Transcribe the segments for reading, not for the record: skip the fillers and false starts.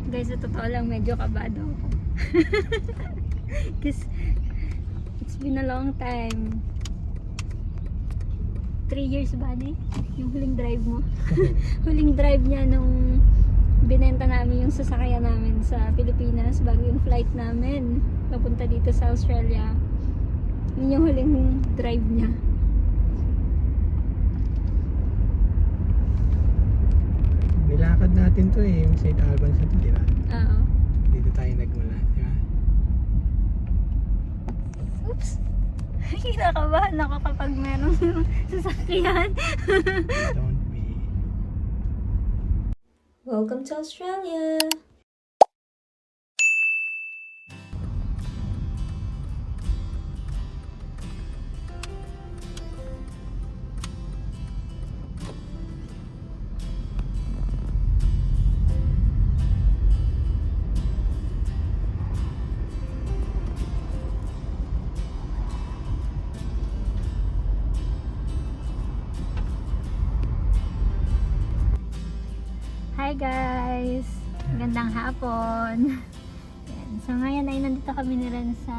Guys, sa totoo lang, medyo kabado ako. Because it's been a long time. 3 years ba ni? Yung huling drive mo? Huling drive niya nung binenta namin yung sasakyan namin sa Pilipinas bago yung flight namin papunta dito sa Australia. Yun yung huling drive niya. Nilakad natin to yung St. Albans na to, di ba? Oo. Dito tayo nagmula, di ba? Oops! Kinakabahan ako kapag merong sasakyan. Don't be. Welcome to Australia! Hi guys! Magandang hapon! Yan. So ngayon ay nandito kami ni Ren sa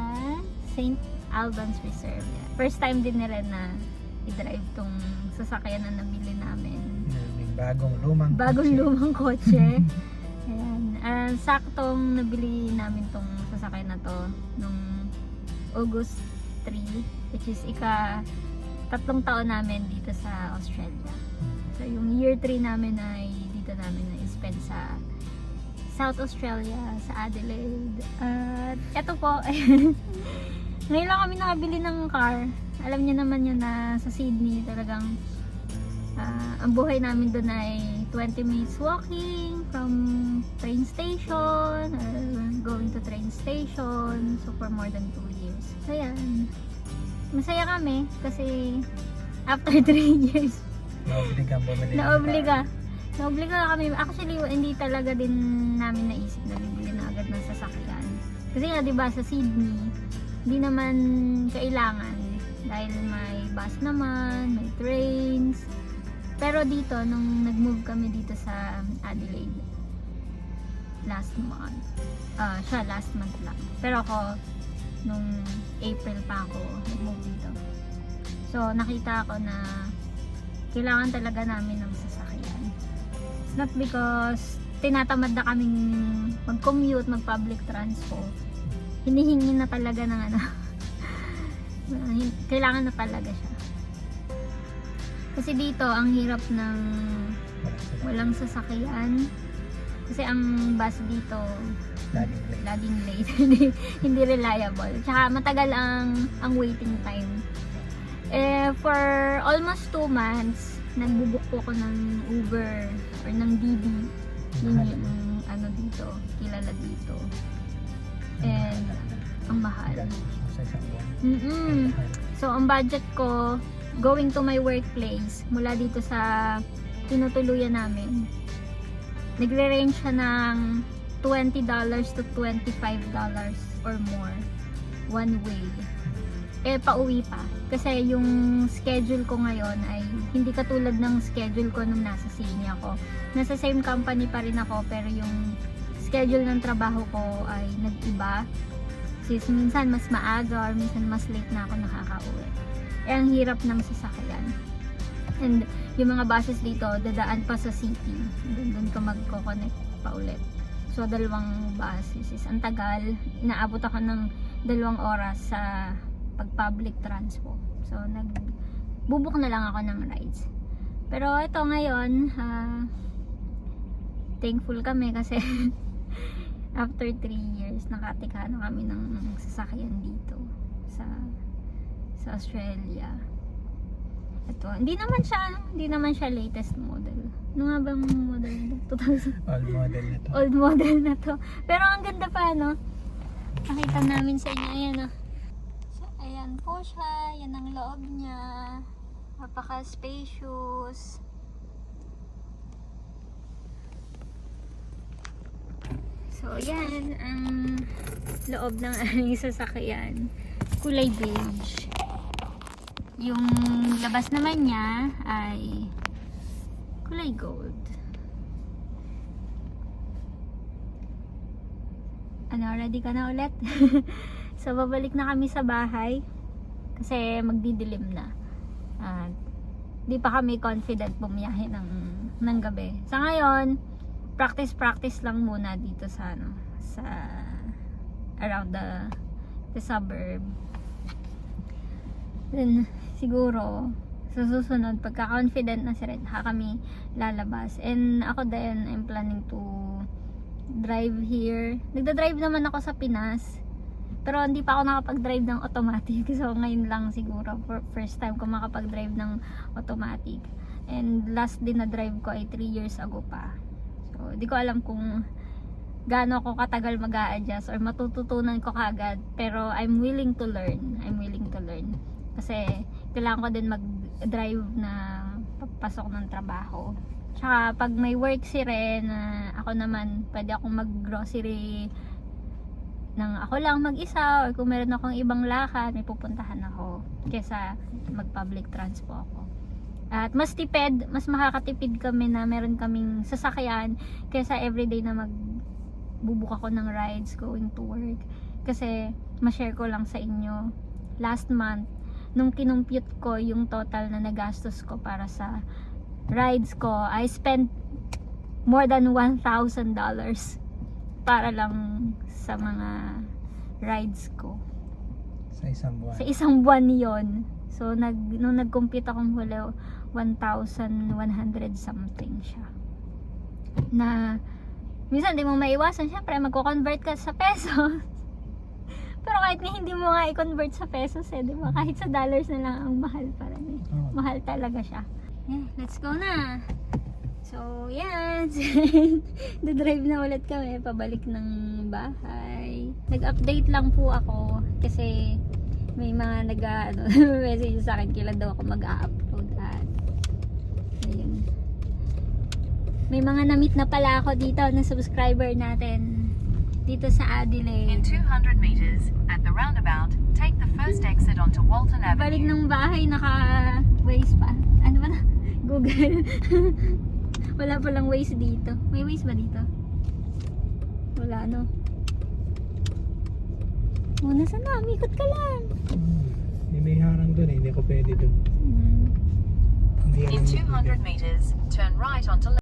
St. Albans Reserve. Yan. First time din ni Ren na i-drive tong sasakyan na nabili namin. May bagong Lumang kotse. Ayan. Saktong nabili namin tong sasakyan na to nung August 3, which is tatlong taon namin dito sa Australia. So yung year 3 namin ay dito namin na-spend sa South Australia, sa Adelaide. At eto po, ngayon lang kami nakabili ng car. Alam niyo naman yun na sa Sydney talagang ang buhay namin doon ay 20 minutes walking from train station or going to train station. So for more than 2 years. So yan. Masaya kami kasi after 3 years Naobliga kami. Actually, hindi talaga din namin naisip na bibili na agad ng sasakyan. Kasi nga, diba, sa Sydney, hindi naman kailangan. Dahil may bus naman, may trains. Pero dito, nung nag-move kami dito sa Adelaide, last month. Siya, last month lang. Pero ako, nung April pa ako, nag-move dito. So, nakita ko na kailangan talaga namin ng sasakyan. It's not because tinatamad na kaming mag-commute, mag-public transport. Hinihingi na talaga ng kailangan na talaga siya. Kasi dito, ang hirap ng walang sasakyan. Kasi ang bus dito, laging late. Hindi reliable. Tsaka matagal ang waiting time. For almost 2 months, nagbubuk po ko ng Uber or ng Didi. Yun yung dito, kilala dito. And ang mahal. So ang budget ko going to my workplace mula dito sa tinutuluyan namin, nagre-range siya ng $20 to $25 or more one way. Pauwi pa. Kasi yung schedule ko ngayon ay hindi katulad ng schedule ko nung nasa Sydney ako. Nasa same company pa rin ako, pero yung schedule ng trabaho ko ay nag-iba. Kasi minsan mas maaga or minsan mas late na ako nakakauwi. Ang hirap ng sasakyan. And yung mga buses dito, dadaan pa sa city. Doon ka magko-connect pa ulit. So, 2 buses. Ang tagal. Inaabot ako ng 2 oras sa pag-public transport. So, nagbubuk na lang ako ng rides. Pero ito ngayon, thankful kami kasi after 3 years, nakatikha na kami ng sasakyan dito sa Australia. Ito, hindi naman siya latest model. Ano nga bang model nito? 2000? Old model na to. Pero ang ganda pa, no? Nakita namin sa inyo, ayan, no? Ayan po siya, yan ang loob niya, napaka-spacious. So yan ang loob ng aming sasakyan, kulay beige. Yung labas naman niya ay kulay gold. ready ka na ulit? So, babalik na kami sa bahay. Kasi magdidilim na. At di pa kami confident bumiyahe ng gabi. Sa ngayon, practice lang muna dito sa around the suburb. Then, siguro, sa susunod, pagka-confident na si Red, kami lalabas. And ako din, I'm planning to drive here. Nagda-drive naman ako sa Pinas. Pero hindi pa ako nakapag-drive ng automatic. So, ngayon lang siguro. First time ko makapag-drive ng automatic. And last din na drive ko ay 3 years ago pa. So, di ko alam kung gaano ako katagal mag-a-adjust or matututunan ko kagad. Pero I'm willing to learn. Kasi kailangan ko din mag-drive na papasok ng trabaho. Tsaka pag may work si Ren, ako naman, pwede akong mag-grocery nang ako lang mag-isa, or kung meron akong ibang lakad, may pupuntahan ako kesa mag-public transpo ako. At mas tipid, mas makakatipid kami na meron kaming sasakyan kesa everyday na magbubuka ko ng rides going to work. Kasi ma-share ko lang sa inyo, last month nung kinumpute ko yung total na nagastos ko para sa rides ko, I spent more than $1,000 para lang sa mga rides ko. Sa isang buwan. Sa isang buwan yon. So, nung nag-compute akong huli, 1,100 something siya. Na, minsan di mo maiwasan, syempre, magko-convert ka sa pesos. Pero kahit nga hindi mo nga i-convert sa pesos, di ba? Kahit sa dollars na lang, ang mahal pa rin eh. Oh. Mahal talaga siya. Yeah, let's go na! So, yan. Drive na ulit kami pabalik ng bahay. Nag-update lang po ako kasi may mga message sa akin kailan daw ako mag-upload at ayun. May mga na-meet na pala ako dito na subscriber natin dito sa Adelaide. In 200 meters, at the roundabout, take the first exit onto Walton Balik Avenue. ng bahay, naka-Waze pa. Ano ba na? Google. Wala palang Waze dito. May Waze ba dito? Wala, no? Muna sana, mikot ka lang. May harang doon eh. Hindi ko pwede doon. Hmm. Hindi In 200 meters, turn right onto